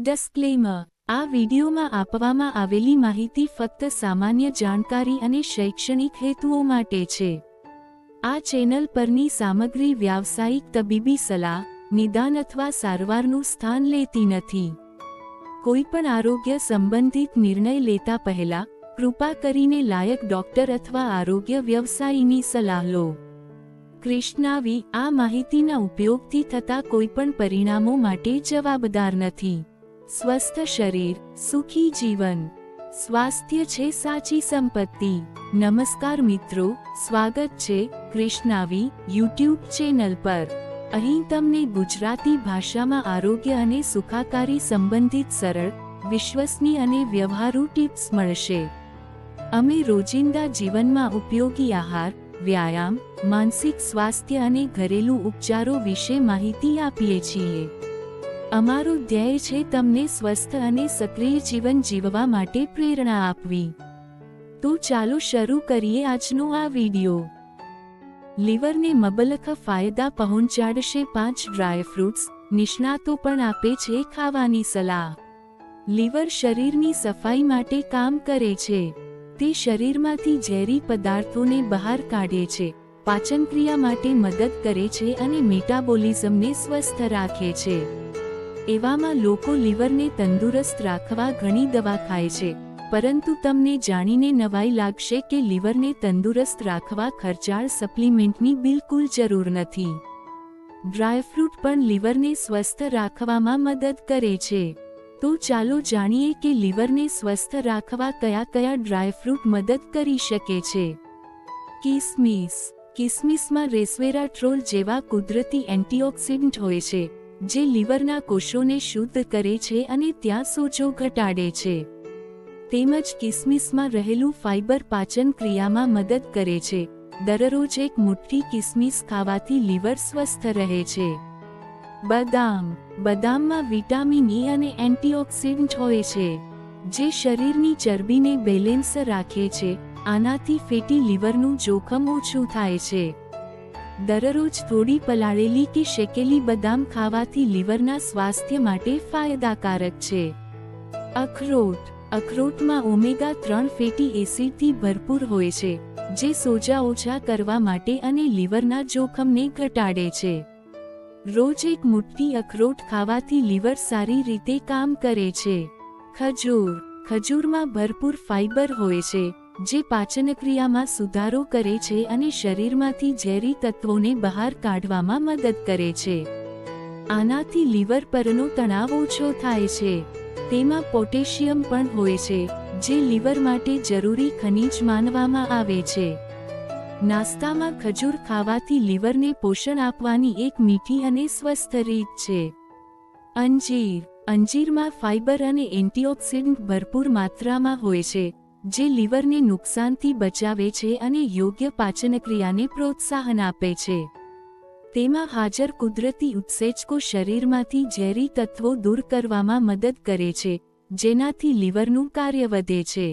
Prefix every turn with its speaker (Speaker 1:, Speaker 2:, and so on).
Speaker 1: Disclaimer: આ વિડિયોમાં આપવામાં આવેલી માહિતી ફક્ત સામાન્ય જાણકારી અને શૈક્ષણિક હેતુઓ માટે છે. આ ચેનલ પરની સામગ્રી વ્યાવસાયિક તબીબી સલાહ, નિદાન અથવા સારવારનું સ્થાન લેતી નથી. કોઈપણ આરોગ્ય સંબંધિત નિર્ણય લેતા પહેલા કૃપા કરીને લાયક ડોક્ટર અથવા આરોગ્ય વ્યવસાયીની સલાહ લો. કૃષ્ણાવી આ માહિતીના ઉપયોગથી થતા કોઈપણ પરિણામો માટે જવાબદાર નથી. સ્વસ્થ શરીર, સુખી જીવન. સ્વાસ્થ્ય છે સાચી સંપત્તિ. નમસ્કાર મિત્રો, સ્વાગત છે કૃષ્ણાવી યુટ્યુબ ચેનલ પર. અહીં તમને ગુજરાતી ભાષામાં આરોગ્ય અને સુખાકારી સંબંધિત સરળ, વિશ્વસનીય અને વ્યવહારુ ટિપ્સ મળશે. અમે રોજિંદા જીવનમાં ઉપયોગી આહાર, વ્યાયામ, માનસિક સ્વાસ્થ્ય અને ઘરેલું ઉપચારો વિશે માહિતી આપીએ છીએ. અમારો ધ્યેય છે તમને સ્વસ્થ અને સક્રિય જીવન જીવવા માટે પ્રેરણા આપવી. તો ચાલો શરૂ કરીએ આજનો આ વિડિયો. લીવરને મબલખ ફાયદા પહોંચાડશે 5 ડ્રાયફ્રૂટ્સ, નિષ્ણાતો પણ આપે છે ખાવાની સલાહ. લીવર શરીરની સફાઈ માટે કામ કરે છે. તે શરીરમાંથી ઝેરી પદાર્થોને બહાર કાઢે છે, પાચનક્રિયા માટે મદદ કરે છે અને મેટાબોલિઝમને સ્વસ્થ રાખે છે. એવામાં લોકો લીવરને તંદુરસ્ત રાખવા ઘણી દવા ખાય છે, પરંતુ તમને જાણીને નવાઈ લાગશે કે લીવરને તંદુરસ્ત રાખવા ખર્ચાળ સપ્લિમેન્ટની બિલકુલ જરૂર નથી. ડ્રાયફ્રૂટ પણ લીવરને સ્વસ્થ રાખવામાં મદદ કરે છે. તો ચાલો જાણીએ કે લીવરને સ્વસ્થ રાખવા કયા કયા ડ્રાયફ્રૂટ મદદ કરી શકે છે. કિસમિસ. કિસમિસમાં રેસ્વેરાટ્રોલ જેવા કુદરતી એન્ટીઓક્સિડન્ટ હોય છે, જે લીવરના કોષોને શુદ્ધ કરે છે અને ત્યાં સોજો ઘટાડે છે. તેમજ કિસમિસમાં રહેલું ફાઇબર પાચન ક્રિયામાં મદદ કરે છે. દરરોજ એક મુઠ્ઠી કિસમિસ ખાવાથી લીવર સ્વસ્થ રહે છે. બદામ. બદામમાં વિટામિન E અને એન્ટીઓક્સિડન્ટ હોય છે, જે શરીરની ચરબીને બેલેન્સ રાખે છે. આનાથી ફેટી લીવરનું જોખમ ઓછું થાય છે. દરરોજ થોડી પલાળેલી કે શેકેલી બદામ ખાવાથી લીવરના સ્વાસ્થ્ય માટે ફાયદાકારક છે. અખરોટ. અખરોટમાં ઓમેગા-3 ફેટી એસિડથી ભરપૂર હોય છે, જે સોજા ઓછા કરવા માટે અને લીવરના જોખમને ઘટાડે છે. રોજ એક મુઠ્ઠી અખરોટ ખાવાથી લીવર સારી રીતે કામ કરે છે. ખજૂર. ખજૂરમાં ભરપૂર ફાઇબર હોય છે, જે પાચનક્રિયામાં સુધારો કરે છે અને શરીરમાંથી ઝેરી તત્વોને બહાર કાઢવામાં મદદ કરે છે. આનાથી લીવર પરનો તણાવ ઓછો થાય છે. તેમાં પોટેશિયમ પણ હોય છે, જે લીવર માટે જરૂરી ખનિજ માનવામાં આવે છે. નાસ્તામાં ખજૂર ખાવાથી લીવરને પોષણ આપવાની એક મીઠી અને સ્વસ્થ રીત છે. અંજીર. અંજીરમાં ફાઇબર અને એન્ટીઓક્સિડન્ટ ભરપૂર માત્રામાં હોય છે, જે લીવરને નુકસાનથી બચાવે છે અને યોગ્ય પાચનક્રિયાને પ્રોત્સાહન આપે છે. તેમાં હાજર કુદરતી ઉત્સેચકો શરીરમાંથી ઝેરી તત્વો દૂર કરવામાં મદદ કરે છે, જેનાથી લીવરનું કાર્ય વધે છે.